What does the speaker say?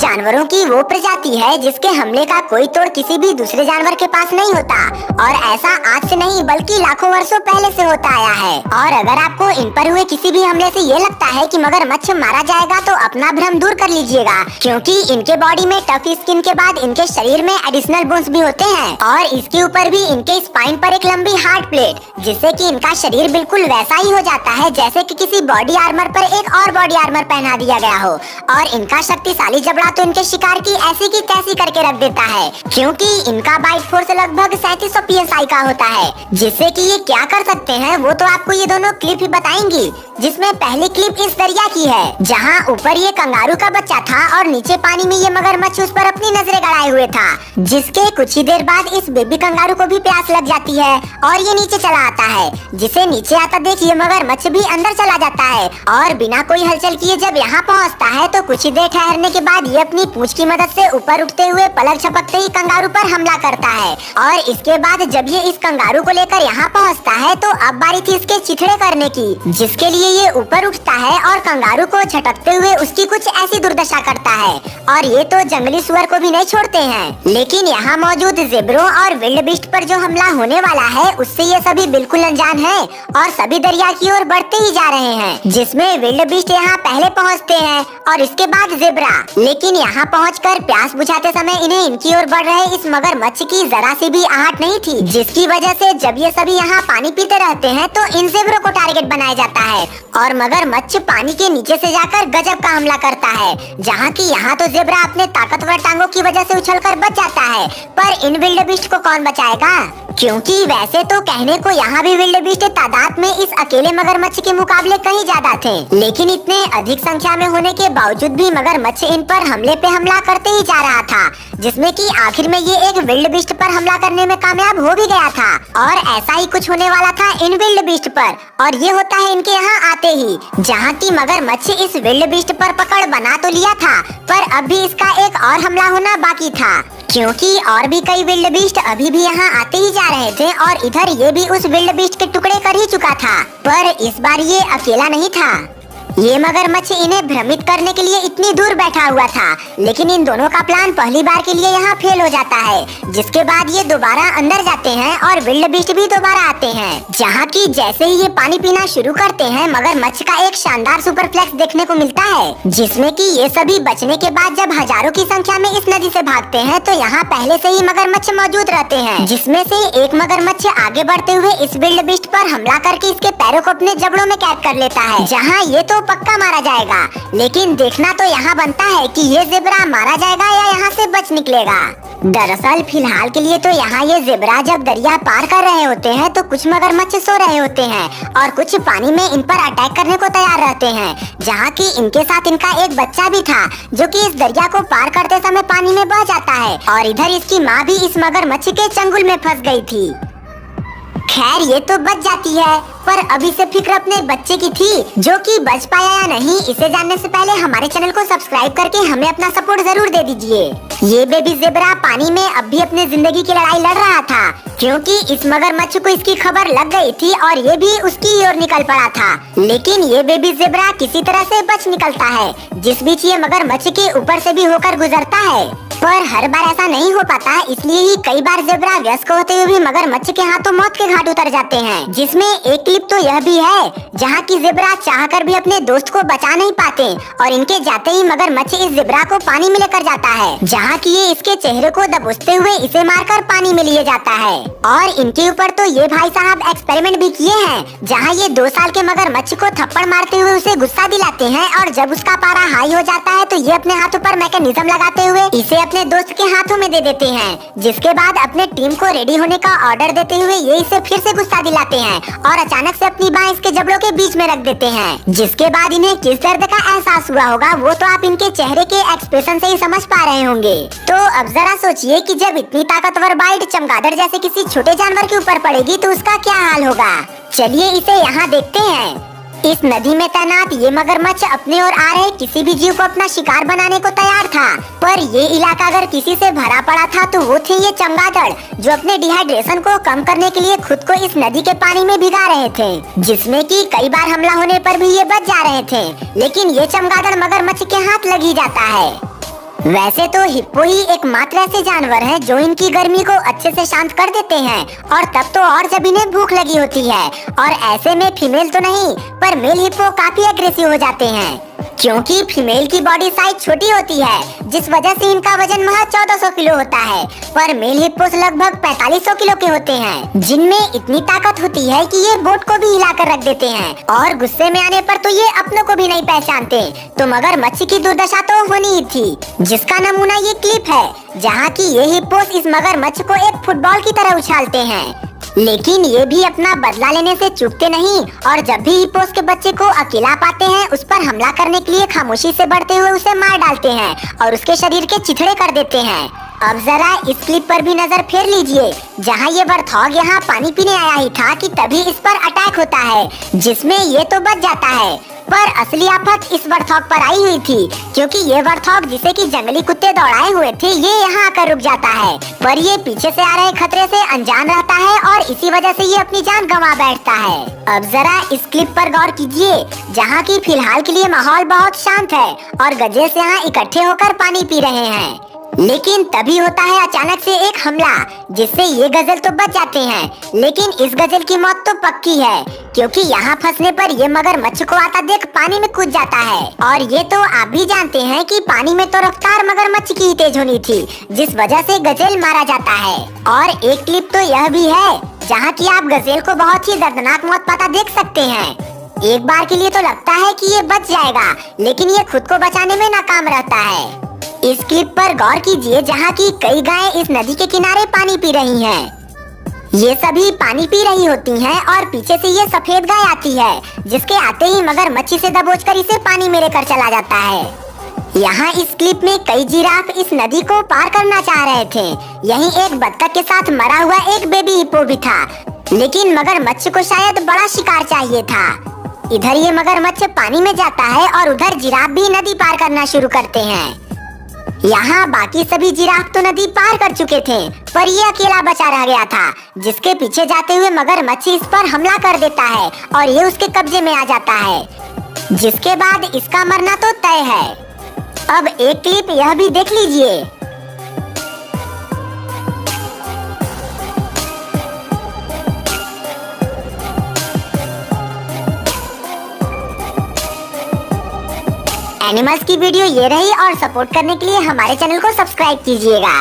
जानवरों की वो प्रजाति है जिसके हमले का कोई तोड़ किसी भी दूसरे जानवर के पास नहीं होता और ऐसा आज से नहीं बल्कि लाखों वर्षों पहले से होता आया है। और अगर आपको इन पर हुए किसी भी हमले से ये लगता है कि मगरमच्छ मारा जाएगा तो अपना भ्रम दूर कर लीजिएगा, क्योंकि इनके बॉडी में टफ स्किन के बाद इनके शरीर में एडिशनल बोन्स भी होते हैं और इसके ऊपर भी इनके स्पाइन पर एक लंबी हार्ड प्लेट, जिससे कि इनका शरीर बिल्कुल वैसा ही हो जाता है जैसे कि किसी बॉडी आर्मर पर एक और बॉडी आर्मर पहना दिया गया हो। और इनका शक्तिशाली जबड़ा तो इनके शिकार की ऐसी की तैसी करके रख देता है, क्योंकि इनका बाइट फोर्स लगभग 3700 PSI का होता है। जिससे कि ये क्या कर सकते हैं वो तो आपको ये दोनों क्लिप ही बताएंगी, जिसमें पहली क्लिप इस दरिया की है जहां ऊपर ये कंगारू का बच्चा था और नीचे पानी में ये मगरमच्छ उस पर अपनी नजरें गड़ाए हुए था। जिसके कुछ ही देर बाद इस बेबी कंगारू को भी प्यास लग जाती है और ये नीचे चला आता है, जिसे नीचे आता देख ये मगरमच्छ भी अंदर चला जाता है और बिना कोई हलचल किए जब यहाँ पहुँचता है तो कुछ ही देर ठहरने के बाद ये अपनी पूंछ की मदद से ऊपर उठते हुए पलक झपकते ही कंगारू पर हमला करता है। और इसके बाद जब ये इस कंगारू को लेकर यहाँ पहुँचता है तो अब बारी थी इसके चिथड़े करने की, जिसके लिए ये ऊपर उठता है और कंगारू को झटकते हुए उसकी कुछ ऐसी दुर्दशा करता है। और ये तो जंगली सुअर को भी नहीं छोड़ते हैं, लेकिन यहाँ मौजूद ज़ेब्रों और विल्ड बीस्ट पर जो हमला होने वाला है उससे ये सभी बिल्कुल अनजान है और सभी दरिया की ओर बढ़ते ही जा रहे हैं, जिसमें विल्ड बीस्ट यहाँ पहले पहुँचते हैं और इसके बाद ज़ेब्रा। लेकिन यहाँ पहुंचकर प्यास बुझाते समय इन्हें इनकी ओर बढ़ रहे इस मगरमच्छ की जरा सी भी आहट नहीं थी, जिसकी वजह से जब ये सभी यहाँ पानी पीते रहते हैं तो इन ज़ेब्रों को टारगेट बनाया जाता है और मगरमच्छ पानी के नीचे से जाकर गजब का हमला करता है। जहाँ की यहाँ तो ज़ेब्रा अपने ताकतवर टांगों की वजह से उछलकर बच जाता है, पर इन विल्ड बीस्ट को कौन बचाएगा, क्योंकि वैसे तो कहने को यहाँ भी विल्ड बीस्ट तादाद में इस अकेले मगरमच्छ के मुकाबले कहीं ज्यादा थे, लेकिन इतने अधिक संख्या में होने के बावजूद भी मगरमच्छ इन पर हमले पे हमला करते ही जा रहा था, जिसमें कि आखिर में ये एक विल्ड बीस्ट पर हमला करने में कामयाब हो भी गया था। और ऐसा ही कुछ होने वाला था इन विल्ड बीस्ट पर, और ये होता है इनके यहाँ आते ही, जहाँ की मगरमच्छ इस विल्ड बीस्ट पर पकड़ बना तो लिया था, पर अब भी इसका एक और हमला होना बाकी था, क्योंकि और भी कई विल्ड बीस्ट अभी भी यहाँ आते ही जा रहे थे और इधर ये भी उस विल्ड बीस्ट के टुकड़े कर ही चुका था। पर इस बार ये अकेला नहीं था, ये मगरमच्छ इन्हें भ्रमित करने के लिए इतनी दूर बैठा हुआ था, लेकिन इन दोनों का प्लान पहली बार के लिए यहाँ फेल हो जाता है। जिसके बाद ये दोबारा अंदर जाते हैं और विल्ड बीस्ट भी दोबारा आते हैं, जहाँ की जैसे ही ये पानी पीना शुरू करते हैं मगरमच्छ का एक शानदार सुपरफ्लेक्स देखने को मिलता है, जिसमें कि ये सभी बचने के बाद जब हजारों की संख्या में इस नदी से भागते हैं तो यहाँ पहले से ही मगरमच्छ मौजूद रहते हैं, जिसमें से एक मगरमच्छ आगे बढ़ते हुए इस विल्ड बीस्ट पर हमला करके इसके पैरों को अपने जबड़ों में कैद कर लेता है, जहाँ ये तो पक्का मारा जाएगा। लेकिन देखना तो यहाँ बनता है कि ये ज़ेब्रा मारा जाएगा या यहाँ से बच निकलेगा। दरअसल फिलहाल के लिए तो यहाँ ये ज़ेब्रा जब दरिया पार कर रहे होते हैं तो कुछ मगरमच्छ सो रहे होते हैं और कुछ पानी में इन पर अटैक करने को तैयार रहते हैं, जहाँ की इनके साथ इनका एक बच्चा भी था जो कि इस दरिया को पार करते समय पानी में बह जाता है और इधर इसकी माँ भी इस मगरमच्छ के चंगुल में फंस गई थी। खैर ये तो बच जाती है, पर अभी से फिक्र अपने बच्चे की थी जो कि बच पाया या नहीं, इसे जानने से पहले हमारे चैनल को सब्सक्राइब करके हमें अपना सपोर्ट जरूर दे दीजिए। ये बेबी ज़ेब्रा पानी में अब भी अपने जिंदगी की लड़ाई लड़ रहा था, क्योंकि इस मगरमच्छ को इसकी खबर लग गई थी और ये भी उसकी ओर निकल पड़ा था। लेकिन ये बेबी ज़ेब्रा किसी तरह से बच निकलता है, जिस बीच ये मगरमच्छ के ऊपर से भी होकर गुजरता है, पर हर बार ऐसा नहीं हो पाता, इसलिए ही कई बार ज़ेब्रा व्यस्क होते हुए भी मगरमच्छ के हाथों मौत के घाट उतर जाते हैं। जिसमें एक क्लिप तो यह भी है जहाँ की ज़ेब्रा चाहकर भी अपने दोस्त को बचा नहीं पाते और इनके जाते ही मगरमच्छ इस ज़ेब्रा को पानी में लेकर जाता है, जहाँ की ये इसके चेहरे को दबोचते हुए इसे मारकर पानी में लिए जाता है। और इनके ऊपर तो ये भाई साहब एक्सपेरिमेंट भी किए हैं, जहाँ ये 2 साल के मगरमच्छ को थप्पड़ मारते हुए उसे गुस्सा दिलाते हैं और जब उसका पारा हाई हो जाता है तो ये अपने हाथों पर मैकेनिज्म लगाते हुए इसे अपने दोस्त के हाथों में दे देते हैं, जिसके बाद अपने टीम को रेडी होने का ऑर्डर देते हुए ये इसे फिर से गुस्सा दिलाते हैं और अचानक से अपनी बाह इसके जबड़ों के बीच में रख देते हैं। जिसके बाद इन्हें किस दर्द का एहसास हुआ होगा वो तो आप इनके चेहरे के एक्सप्रेशन से ही समझ पा रहे होंगे। तो अब जरा सोचिए कि जब इतनी ताकतवर बाइट चमगादड़ जैसे किसी छोटे जानवर के ऊपर पड़ेगी तो उसका क्या हाल होगा। चलिए इसे यहाँ देखते हैं। इस नदी में तैनात ये मगरमच्छ अपने ओर आ रहे किसी भी जीव को अपना शिकार बनाने को तैयार था, पर ये इलाका अगर किसी से भरा पड़ा था तो वो थे ये चमगादड़, जो अपने डिहाइड्रेशन को कम करने के लिए खुद को इस नदी के पानी में भिगा रहे थे, जिसमें कि कई बार हमला होने पर भी ये बच जा रहे थे। लेकिन ये चमगादड़ मगरमच्छ के हाथ लग ही जाता है। वैसे तो हिप्पो ही एकमात्र ऐसे जानवर हैं जो इनकी गर्मी को अच्छे से शांत कर देते हैं, और तब तो और जब इन्हें भूख लगी होती है। और ऐसे में फीमेल तो नहीं पर मेल हिप्पो काफी एग्रेसिव हो जाते हैं, क्योंकि फीमेल की बॉडी साइज छोटी होती है, जिस वजह से इनका वजन महज 1400 किलो होता है, पर मेल हिप्पोस लगभग 4500 किलो के होते हैं, जिनमें इतनी ताकत होती है कि ये बोट को भी हिलाकर रख देते हैं, और गुस्से में आने पर तो ये अपनों को भी नहीं पहचानते। तो मगरमच्छ की दुर्दशा तो होनी ही थी, जिसका नमूना ये क्लिप है, जहाँ की ये हिप्पोस इस मगरमच्छ को एक फुटबॉल की तरह उछालते हैं। लेकिन ये भी अपना बदला लेने से चूकते नहीं, और जब भी हिप्पोस के बच्चे को अकेला पाते हैं, उस पर हमला करने के लिए खामोशी से बढ़ते हुए उसे मार डालते हैं और उसके शरीर के चिथड़े कर देते हैं। अब जरा इस क्लिप पर भी नजर फेर लीजिए, जहाँ ये वर्थॉग यहाँ पानी पीने आया ही था कि तभी इस पर अटैक होता है, जिसमें ये तो बच जाता है, पर असली आफत इस वर्थॉग पर आई हुई थी, क्योंकि ये वर्थॉग जिसे कि जंगली कुत्ते दौड़ाए हुए थे, ये यहाँ आकर रुक जाता है, पर ये पीछे से आ रहे खतरे से अनजान रहता है और इसी वजह से ये अपनी जान गंवा बैठता है। अब जरा इस क्लिप पर गौर कीजिए, जहाँ की फिलहाल के लिए माहौल बहुत शांत है और गजेस यहाँ इकट्ठे होकर पानी पी रहे हैं, लेकिन तभी होता है अचानक से एक हमला, जिससे ये गजल तो बच जाते हैं, लेकिन इस गजल की मौत तो पक्की है, क्योंकि यहाँ फंसने पर ये मगरमच्छ को आता देख पानी में कूद जाता है। और ये तो आप भी जानते हैं कि पानी में तो रफ्तार मगरमच्छ की ही तेज होनी थी, जिस वजह से गजेल मारा जाता है। और एक क्लिप तो यह भी है, जहाँ की आप गजेल को बहुत ही दर्दनाक मौत पाता देख सकते हैं। एक बार के लिए तो लगता है कि ये बच जाएगा, लेकिन ये खुद को बचाने में नाकाम रहता है। इस क्लिप पर गौर कीजिए, जहाँ की कई गायें इस नदी के किनारे पानी पी रही हैं। ये सभी पानी पी रही होती हैं और पीछे से ये सफेद गाय आती है, जिसके आते ही मगरमच्छ से दबोचकर इसे पानी में लेकर चला जाता है। यहाँ इस क्लिप में कई जिराफ इस नदी को पार करना चाह रहे थे। यहीं एक बत्तख के साथ मरा हुआ एक बेबी हिप्पो भी था, लेकिन मगरमच्छ को शायद बड़ा शिकार चाहिए था। इधर ये मगरमच्छ पानी में जाता है और उधर जिराफ भी नदी पार करना शुरू करते हैं। यहाँ बाकी सभी जिराफ तो नदी पार कर चुके थे, पर ये अकेला बचा रह गया था, जिसके पीछे जाते हुए मगरमच्छ इस पर हमला कर देता है और ये उसके कब्जे में आ जाता है, जिसके बाद इसका मरना तो तय है। अब एक क्लिप यह भी देख लीजिए। एनिमल्स की वीडियो ये रही, और सपोर्ट करने के लिए हमारे चैनल को सब्सक्राइब कीजिएगा।